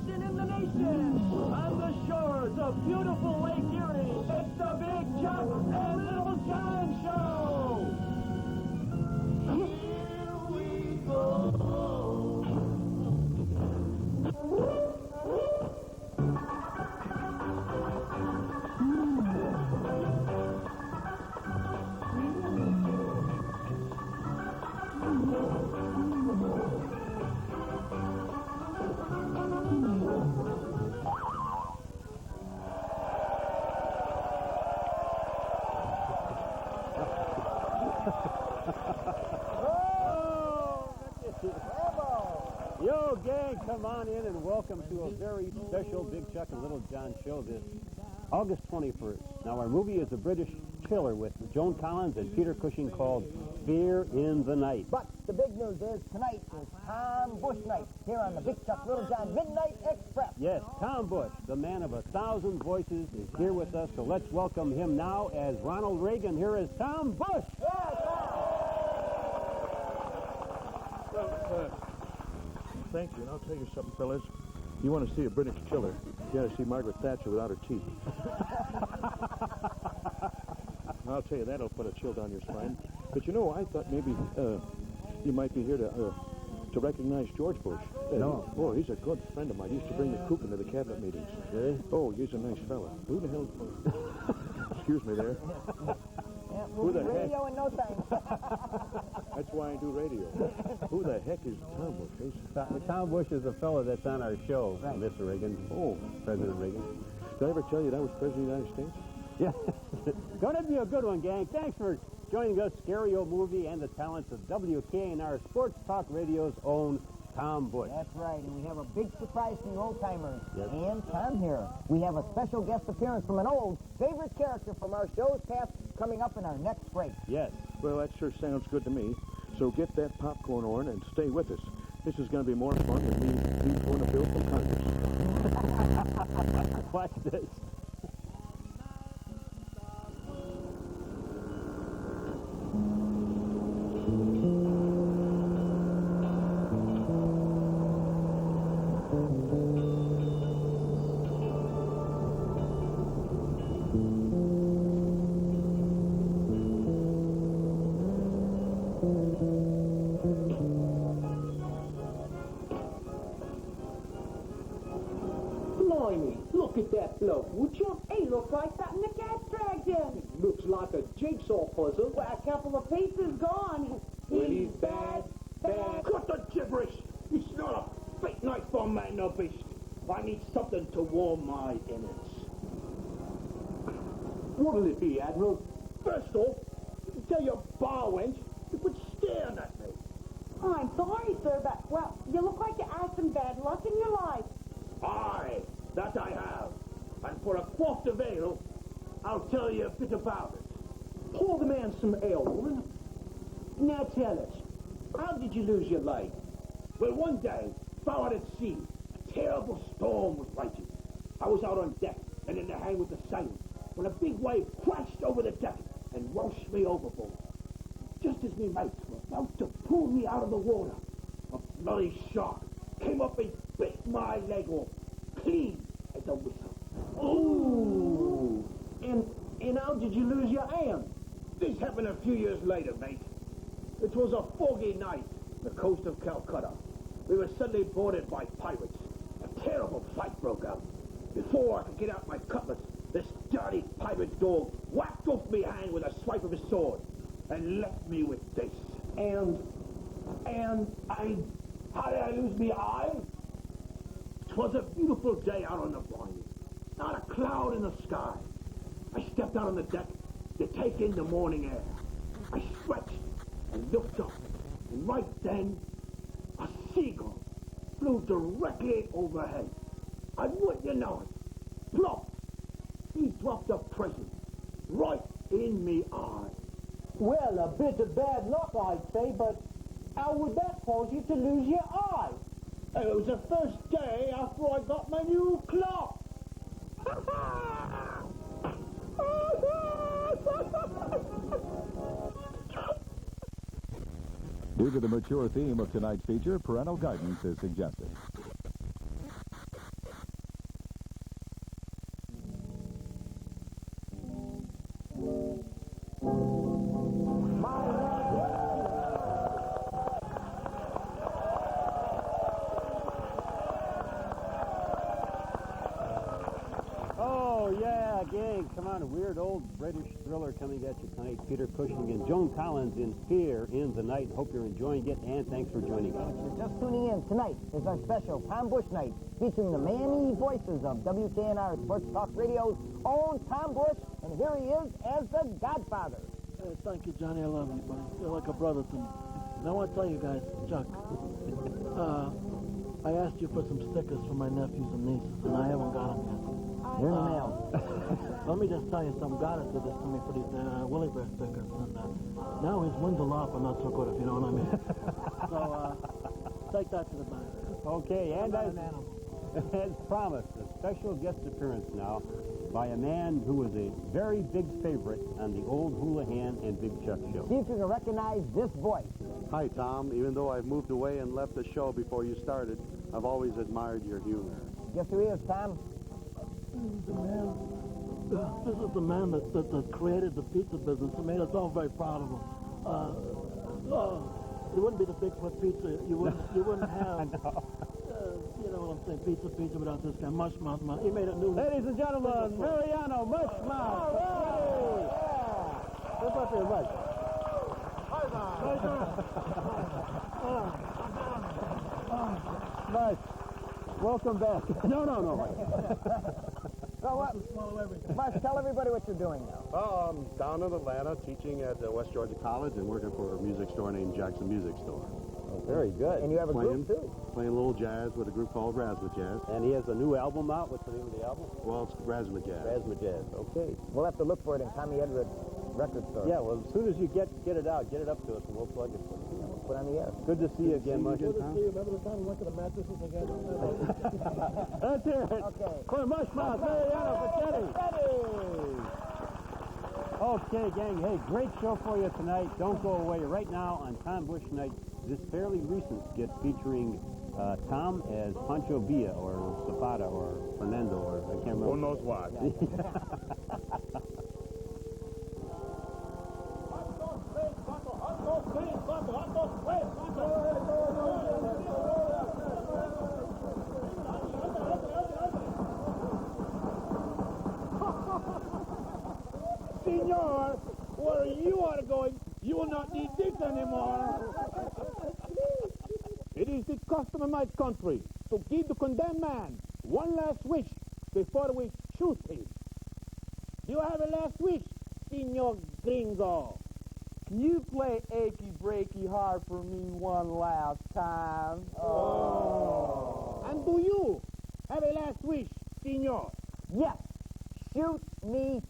destination in the nation. On the shores of beautiful Lake Erie, it's the Big Chuck and Little John Show. Here we go. Yo, gang, come on in and welcome to a very special Big Chuck and Little John show this August 21st. Now, our movie is a British thriller with Joan Collins and Peter Cushing called Fear in the Night. But the big news is tonight is Tom Bush night here on the Big Chuck Little John Midnight Express. Yes, Tom Bush, the man of 1,000 voices, is here with us, so let's welcome him now as Ronald Reagan. Here is Tom Bush. Thank you, and I'll tell you something, fellas. You want to see a British killer, you got to see Margaret Thatcher without her teeth. I'll tell you, that'll put a chill down your spine. But you know, I thought maybe you might be here to recognize George Bush. No. Boy, he's a good friend of mine. He used to bring the coop into the cabinet meetings. Eh? Oh, he's a nice fella. Who the hell... Excuse me there. Yeah, we'll Who the be heck? radio in no time. That's why I do radio. Who the heck is Tom Bush? Tom Bush is a fellow that's on our show, Right. Mr. Reagan. Oh, President Reagan. did I ever tell you that was President of the United States? Yeah, going to be a good one, gang. Thanks for joining us, Stereo Movie, and the talents of WKNR Sports Talk Radio's own Tom Bush. That's right, and we have a big surprise from the old-timers. Yes. And Tom here. We have a special guest appearance from an old favorite character from our shows past coming up in our next break. Yes. Well, that sure sounds good to me. So get that popcorn on and stay with us. This is going to be more fun than me pulling a bill from Congress. Watch this. Blimey, look at that bloke, would you? He looks like something the cat dragged in. Looks like a jigsaw puzzle. Well, a couple of pieces gone. He's bad, bad. Cut the gibberish! It's not a fake night for man or beast. I need something to warm my innards. What'll it be, Admiral? First off, tell your bar wench to quit staring at me. I'm sorry, sir, but, well, you look like you had some bad luck in your life. Aye, that I have. And for a quart of ale, I'll tell you a bit about it. Pour the man some ale, woman. Now tell us, how did you lose your life? Well, one day, far out at sea, a terrible storm was raging. I was out on deck and in the hang with the sailors when a big wave crashed over the deck and washed me overboard. Just as me mates were about to pull me out of the water, a bloody shark came up and bit my leg off, clean as a whistle. Ooh! And how did you lose your hand? This happened a few years later, mate. It was a foggy night on the coast of Calcutta. We were suddenly boarded by pirates. A terrible fight broke out. Before I could get out my cutlass, this dirty pirate dog whacked off me hand with a swipe of his sword and left me with this. How did I lose my eye? 'Twas a beautiful day out on the brine. Not a cloud in the sky. I stepped out on the deck to take in the morning air. I stretched and looked up, and right then, a seagull flew directly overhead. And wouldn't you know it, plop, he dropped a present right in me eye. Well, a bit of bad luck, I'd say, but how would that cause you to lose your eye? It was the first day after I got my new clock. Due to the mature theme of tonight's feature, parental guidance is suggested. gang, come on, a weird old British thriller coming at you tonight. Peter Cushing and Joan Collins in Here in the Night. Hope you're enjoying it, and thanks for joining us. If you're just tuning in, tonight is our special Tom Bush night, featuring the man-y voices of WKNR Sports Talk Radio's own Tom Bush, and here he is as the Godfather. Hey, thank you, Johnny. I love you, buddy. You're like a brother to me. And I want to tell you guys, Chuck, I asked you for some stickers for my nephews and nieces, and I haven't got them yet. You're in the mail. Let me just tell you something. God did this to me for these Willie Bear stickers, and now his winds of love are not so good, if you know what I mean. So, take that to the bank. Okay, and as promised, a special guest appearance now by a man who was a very big favorite on the old Houlihan and Big Chuck show. See if you can recognize this voice. Hi, Tom. Even though I've moved away and left the show before you started, I've always admired your humor. Guess who he is, Tom? The man, this is the man that created the pizza business and made us all very proud of him. It wouldn't be the Bigfoot pizza. You wouldn't have, you know what I'm saying, pizza without this guy, Mushmouth. He made a new... Ladies and gentlemen, Mariano Mushmouth. What's up here, Mike? Mush, welcome back. No. So what? Mush, tell everybody what you're doing now. Well, I'm down in Atlanta teaching at West Georgia College and working for a music store named Jackson Music Store. Oh, very good. And you have a group, too. Playing a little jazz with a group called Razzmatazz. And he has a new album out. What's the name of the album? Well, it's Razzmatazz. Razzmatazz. Okay. We'll have to look for it in Tommy Edwards record store. Yeah, well, as soon as you get it out, get it up to us, and we'll plug it for you. We'll put on the air. Good to see you again, Mush. Good to see you. Remember the time we went to the mattresses again? Let's hear it. Okay. For Mushmouth, Mariano, for Teddy. Okay, gang. Hey, great show for you tonight. Don't go away. Right now on Tom Bush Night, this fairly recent skit featuring Tom as Pancho Villa or Zapata or Fernando or I can't remember. Who knows what? Senor, where you are going, you will not need this anymore. It is the custom of my country to give the condemned man one last wish before we shoot him. Do you have a last wish, Senor Gringo? Can you play Achy Breaky Heart for me one last time? Oh. And do you have a last wish, Senor? Yes. Shoot me